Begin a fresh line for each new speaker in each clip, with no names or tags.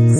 What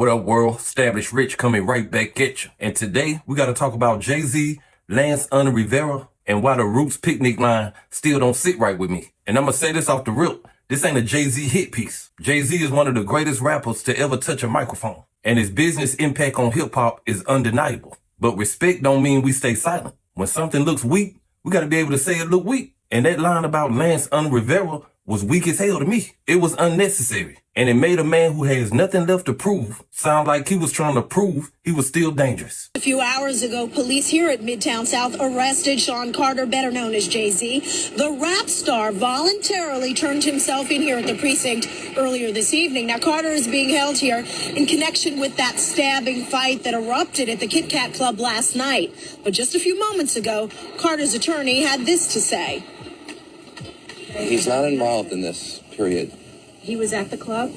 up, world? Established Rich coming right back at you. And today, we got to talk about JayZ, Lance Rivera, and why the Roots picnic line still don't sit right with me. And I'm going to say this off the rip. This ain't a JayZ hit piece. JayZ is one of the greatest rappers to ever touch a microphone. And his business impact on hip-hop is undeniable. But respect don't mean we stay silent. When something looks weak, we got to be able to say it look weak. And that line about Lance Rivera was weak as hell to me. It was unnecessary. And it made a man who has nothing left to prove sound like he was trying to prove he was still dangerous.
A few hours ago, police here at Midtown South arrested Sean Carter, better known as JayZ. The rap star voluntarily turned himself in here at the precinct earlier this evening. Now, Carter is being held here in connection with that stabbing fight that erupted at the Kit Kat Club last night. But just a few moments ago, Carter's attorney had this to say.
He's not involved in this, period.
He was at the club?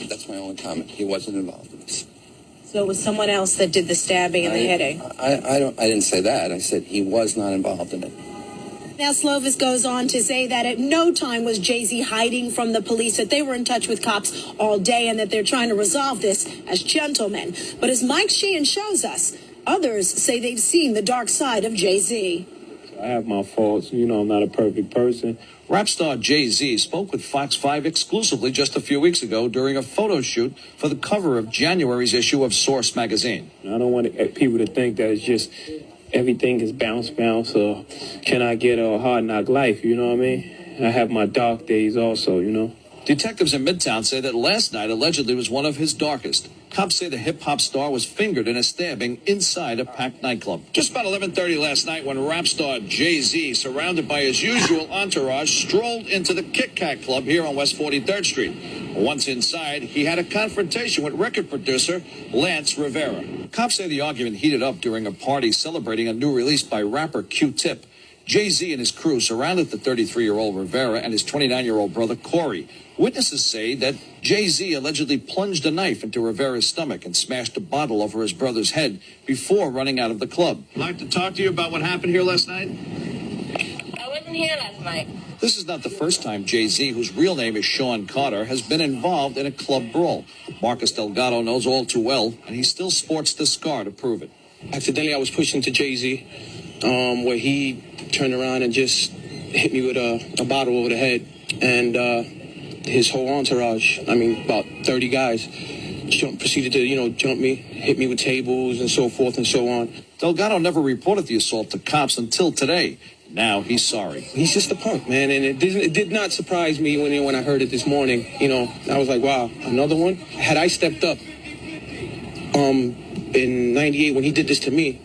That's my only comment. He wasn't involved in this.
So it was someone else that did the stabbing and the hitting?
I didn't say that. I said he was not involved in it.
Now, Slovis goes on to say that at no time was JayZ hiding from the police, that they were in touch with cops all day and that they're trying to resolve this as gentlemen. But as Mike Sheehan shows us, others say they've seen the dark side of JayZ.
I have my faults. You know, I'm not a perfect person.
Rap star JayZ spoke with Fox 5 exclusively just a few weeks ago during a photo shoot for the cover of January's issue of Source magazine.
I don't want people to think that it's just everything is bounce, or can I get a hard knock life, you know what I mean? I have my dark days also, you know.
Detectives in Midtown say that last night allegedly was one of his darkest. Cops say the hip-hop star was fingered in a stabbing inside a packed nightclub. Just about 11:30 last night when rap star JayZ, surrounded by his usual entourage, strolled into the Kit Kat Club here on West 43rd Street. Once inside, he had a confrontation with record producer Lance Rivera. Cops say the argument heated up during a party celebrating a new release by rapper Q-Tip. JayZ and his crew surrounded the 33-year-old Rivera and his 29-year-old brother Corey. Witnesses say that JayZ allegedly plunged a knife into Rivera's stomach and smashed a bottle over his brother's head before running out of the club. I'd like to talk to you about what happened here last night.
I wasn't here last night.
This is not the first time JayZ, whose real name is Sean Carter, has been involved in a club brawl. Marcus Delgado knows all too well, and he still sports the scar to prove it.
Accidentally, I was pushing to JayZ, where he turned around and just hit me with a bottle over the head. And his whole entourage, about 30 guys, proceeded to, jump me, hit me with tables and so forth and so on.
Delgado never reported the assault to cops until today. Now he's sorry.
He's just a punk, man, and it did not surprise me when I heard it this morning. I was like, wow, another one? Had I stepped up in 98 when he did this to me,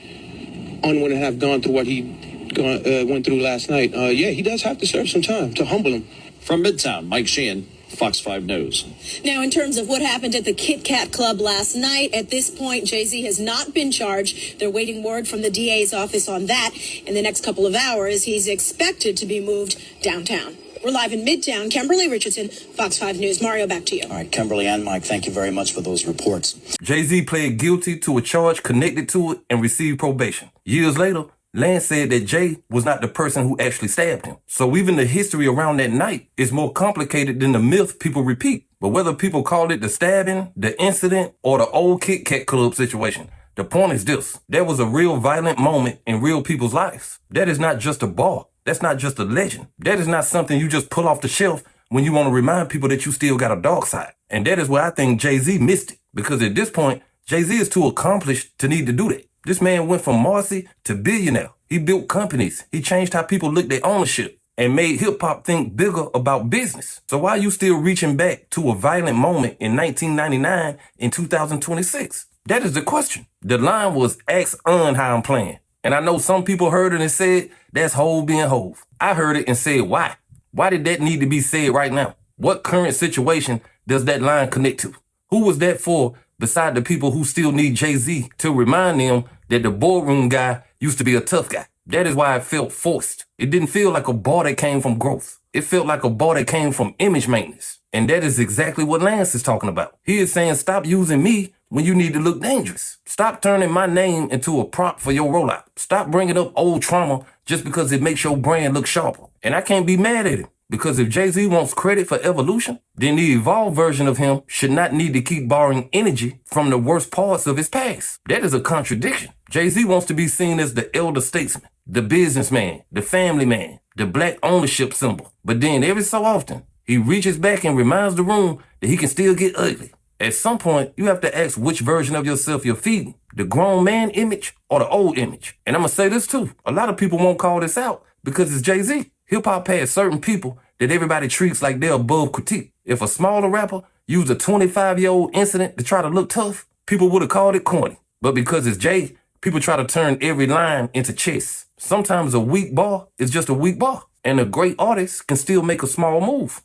I wouldn't have gone through what he went through last night. He does have to serve some time to humble him.
From Midtown, Mike Sheehan, Fox 5 News.
Now, in terms of what happened at the Kit Kat Club last night, at this point, JayZ has not been charged. They're waiting word from the DA's office on that. In the next couple of hours, he's expected to be moved downtown. We're live in Midtown. Kimberly Richardson, Fox 5 News. Mario, back to you.
All right, Kimberly and Mike, thank you very much for those reports.
JayZ pled guilty to a charge connected to it and received probation. Years later, Lance said that Jay was not the person who actually stabbed him. So even the history around that night is more complicated than the myth people repeat. But whether people call it the stabbing, the incident, or the old Kit Kat Club situation, the point is this. There was a real violent moment in real people's lives. That is not just a bar. That's not just a legend. That is not something you just pull off the shelf when you want to remind people that you still got a dark side. And that is where I think JayZ missed it. Because at this point, JayZ is too accomplished to need to do that. This man went from Marcy to billionaire. He built companies. He changed how people looked at ownership and made hip-hop think bigger about business. So why are you still reaching back to a violent moment in 1999 in 2026? That is the question. The line was, ask how I'm playing. And I know some people heard it and said, that's Hov being Hov. I heard it and said, why? Why did that need to be said right now? What current situation does that line connect to? Who was that for beside the people who still need JayZ to remind them that the boardroom guy used to be a tough guy? That is why it felt forced. It didn't feel like a bar that came from growth. It felt like a bar that came from image maintenance. And that is exactly what Lance is talking about. He is saying, stop using me when you need to look dangerous. Stop turning my name into a prop for your rollout. Stop bringing up old trauma just because it makes your brand look sharper. And I can't be mad at him, because if JayZ wants credit for evolution, then the evolved version of him should not need to keep borrowing energy from the worst parts of his past. That is a contradiction. JayZ wants to be seen as the elder statesman, the businessman, the family man, the black ownership symbol. But then every so often, he reaches back and reminds the room that he can still get ugly. At some point, you have to ask which version of yourself you're feeding, the grown man image or the old image. And I'm gonna say this too. A lot of people won't call this out because it's JayZ. Hip-hop has certain people that everybody treats like they're above critique. If a smaller rapper used a 25-year-old incident to try to look tough, people would have called it corny. But because it's Jay, people try to turn every line into chess. Sometimes a weak bar is just a weak bar, and a great artist can still make a small move.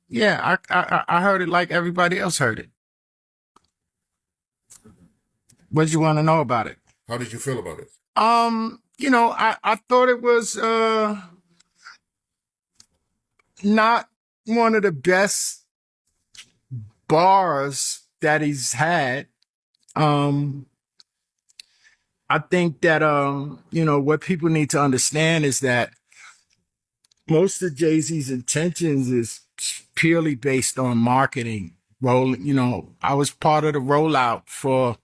Yeah, I heard it like everybody else heard it. What did you want to know about it?
How did you feel about it?
I thought it was not one of the best bars that he's had. I think that what people need to understand is that most of JayZ's intentions is purely based on marketing. I was part of the rollout for,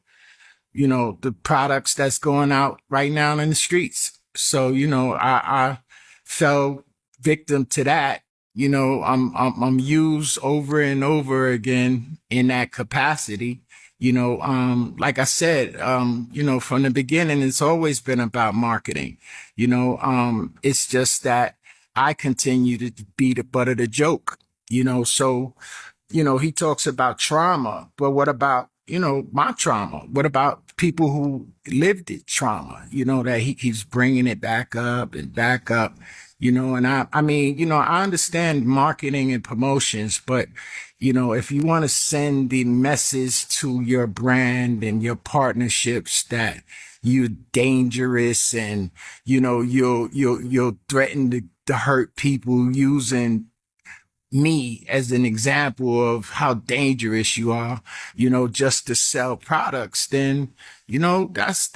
the products that's going out right now in the streets. So, I fell victim to that. I'm used over and over again in that capacity. Like I said, from the beginning, it's always been about marketing. It's just that I continue to be the butt of the joke, so, he talks about trauma, but what about, my trauma? What about people who lived it trauma, that he keeps bringing it back up and back up, and I understand marketing and promotions, but, if you want to send the message to your brand and your partnerships that you're dangerous and, you'll threaten to hurt people using me as an example of how dangerous you are, just to sell products, then, that's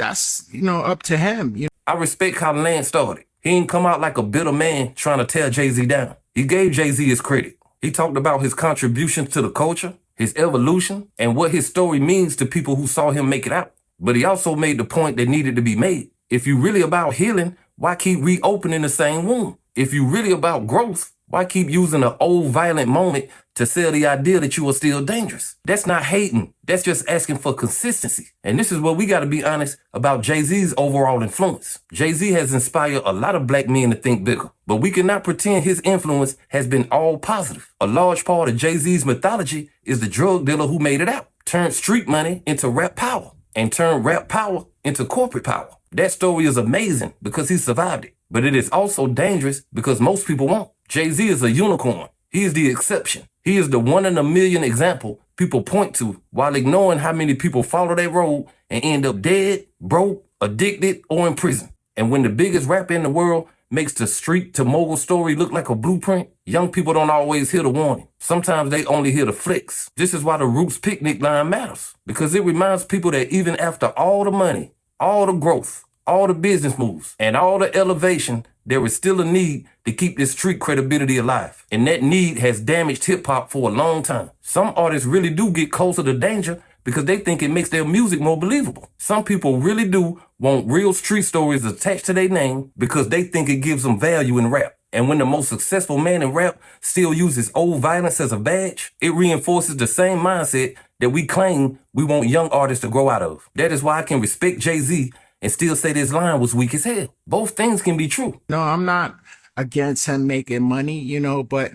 up to him.
I respect how Lance started. He didn't come out like a bitter man trying to tear JayZ down. He gave JayZ his credit. He talked about his contributions to the culture, his evolution, and what his story means to people who saw him make it out. But he also made the point that needed to be made. If you're really about healing, why keep reopening the same wound? If you're really about growth, why keep using an old violent moment to sell the idea that you are still dangerous? That's not hating. That's just asking for consistency. And this is where we got to be honest about JayZ's overall influence. JayZ has inspired a lot of black men to think bigger, but we cannot pretend his influence has been all positive. A large part of JayZ's mythology is the drug dealer who made it out, turned street money into rap power, and turned rap power into corporate power. That story is amazing because he survived it, but it is also dangerous because most people won't. JayZ is a unicorn. He is the exception. He is the 1 in a million example people point to while ignoring how many people follow that road and end up dead, broke, addicted, or in prison. And when the biggest rapper in the world makes the street to mogul story look like a blueprint, young people don't always hear the warning. Sometimes they only hear the flicks. This is why the Roots picnic line matters, because it reminds people that even after all the money, all the growth, all the business moves, and all the elevation, there is still a need to keep this street credibility alive. And that need has damaged hip-hop for a long time. Some artists really do get closer to danger because they think it makes their music more believable. Some people really do want real street stories attached to their name because they think it gives them value in rap. And when the most successful man in rap still uses old violence as a badge, it reinforces the same mindset that we claim we want young artists to grow out of. That is why I can respect JayZ and still say this line was weak as hell. Both things can be true.
No, I'm not against him making money, but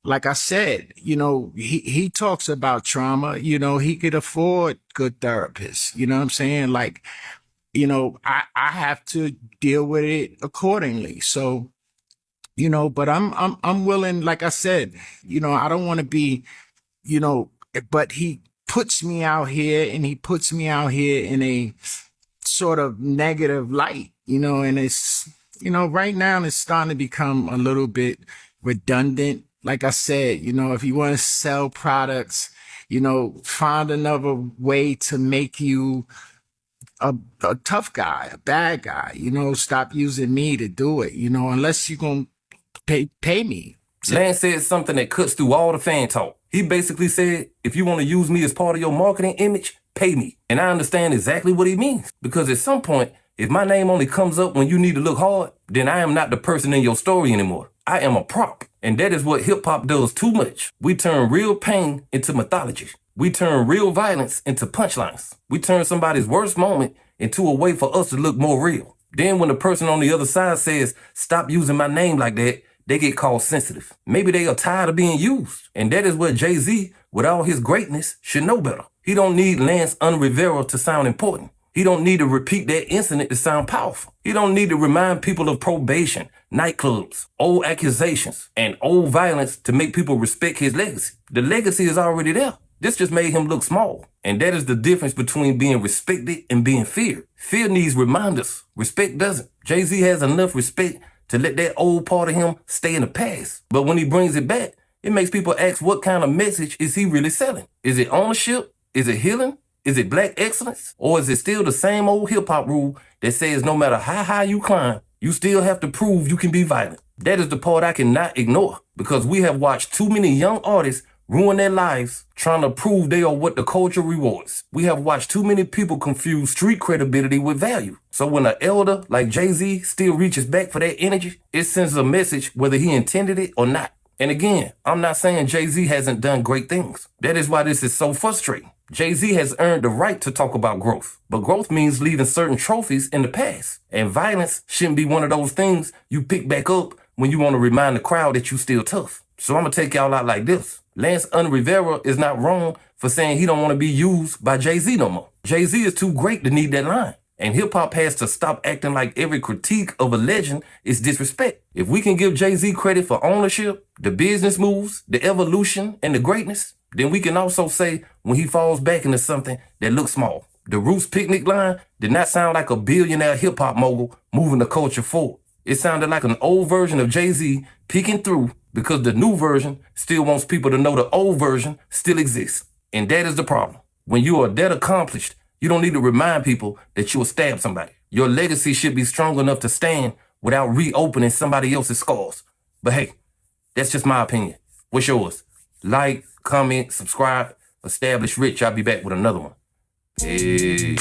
like I said, he talks about trauma, he could afford good therapists, you know what I'm saying? Like, I have to deal with it accordingly. So, but I'm willing, like I said, I don't want to be, but he puts me out here and he puts me out here in a sort of negative light, and it's, right now it's starting to become a little bit redundant. Like I said, if you want to sell products, find another way to make you a tough guy, a bad guy. Stop using me to do it. Unless you're gonna pay me.
Lance said something that cuts through all the fan talk. He basically said, if you want to use me as part of your marketing image, pay me. And I understand exactly what he means. Because at some point, if my name only comes up when you need to look hard, then I am not the person in your story anymore. I am a prop. And that is what hip hop does too much. We turn real pain into mythology. We turn real violence into punchlines. We turn somebody's worst moment into a way for us to look more real. Then when the person on the other side says, stop using my name like that, they get called sensitive. Maybe they are tired of being used. And that is what JayZ, with all his greatness, should know better. He don't need Lance Rivera to sound important. He don't need to repeat that incident to sound powerful. He don't need to remind people of probation, nightclubs, old accusations, and old violence to make people respect his legacy. The legacy is already there. This just made him look small. And that is the difference between being respected and being feared. Fear needs reminders. Respect doesn't. JayZ has enough respect to let that old part of him stay in the past. But when he brings it back, it makes people ask what kind of message is he really selling? Is it ownership? Is it healing? Is it black excellence? Or is it still the same old hip-hop rule that says no matter how high you climb, you still have to prove you can be violent? That is the part I cannot ignore, because we have watched too many young artists ruin their lives trying to prove they are what the culture rewards. We have watched too many people confuse street credibility with value. So when an elder like JayZ still reaches back for that energy, it sends a message whether he intended it or not. And again, I'm not saying JayZ hasn't done great things. That is why this is so frustrating. JayZ has earned the right to talk about growth, but growth means leaving certain trophies in the past. And violence shouldn't be one of those things you pick back up when you want to remind the crowd that you still tough. So I'm going to take y'all out like this. Lance Rivera is not wrong for saying he don't want to be used by JayZ no more. JayZ is too great to need that line. And hip-hop has to stop acting like every critique of a legend is disrespect. If we can give JayZ credit for ownership, the business moves, the evolution, and the greatness, then we can also say when he falls back into something that looks small. The Roots picnic line did not sound like a billionaire hip-hop mogul moving the culture forward. It sounded like an old version of JayZ peeking through because the new version still wants people to know the old version still exists. And that is the problem. When you are that accomplished, you don't need to remind people that you will stab somebody. Your legacy should be strong enough to stand without reopening somebody else's scars. But hey, that's just my opinion. What's yours? Like, comment, subscribe. Establish Rich. I'll be back with another one. Peace.